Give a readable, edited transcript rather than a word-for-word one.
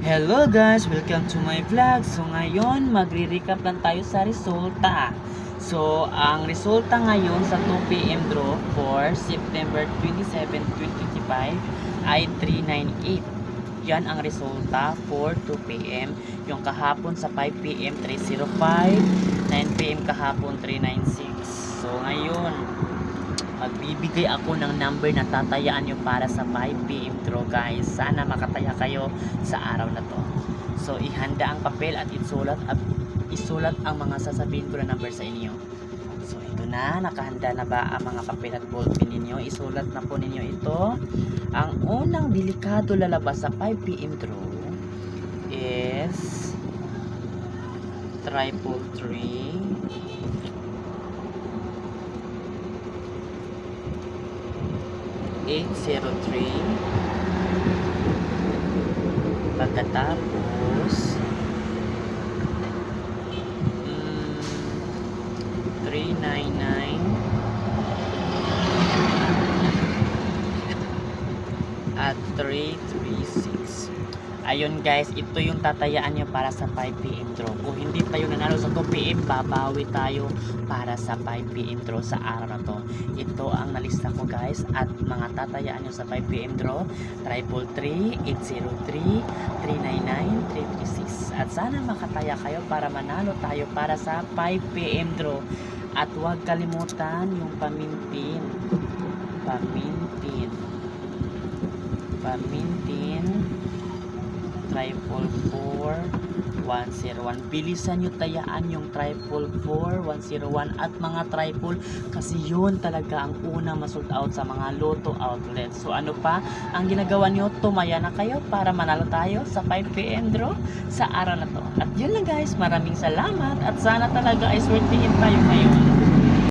Hello guys! Welcome to my vlog. So ngayon, magre-recap lang tayo sa resulta. So, ang resulta ngayon sa 2pm draw for September 27, 2025 ay 398. Yan ang resulta for 2pm. Yung kahapon sa 5pm 305, 9pm kahapon 396. So ngayon, magbibigay ako ng number na tatayaan nyo para sa 5pm draw guys. Sana makataya kayo sa araw na to. So ihanda ang papel at isulat ang mga sasabihin ko na number sa inyo. So ito na, nakahanda na ba ang mga papel at ballpen ninyo? Isulat na po ninyo ito. Ang unang delikado lalabas sa 5pm draw is 333, 803, pagkatapos 399 at 336. Ayun guys, ito yung tatayaan nyo para sa 5pm draw. Kung hindi tayo nanalo sa 2pm, babawi tayo para sa 5pm draw sa araw na to. Ito ang nalista ko guys, at mga tatayaan nyo sa 5pm draw: 333, 803, 399, 336. At sana makataya kayo para manalo tayo para sa 5pm draw. At huwag kalimutan yung pamintin 344-101. Bilisan nyo tayaan yung 344-101 at mga triple, kasi yun talaga ang una masold out sa mga Lotto outlet. So ano pa ang ginagawa nyo? Tumaya na kayo para manalo tayo sa 5pm draw sa araw na to. At yun lang guys, maraming salamat at sana talaga ay swertihin tayo ngayon.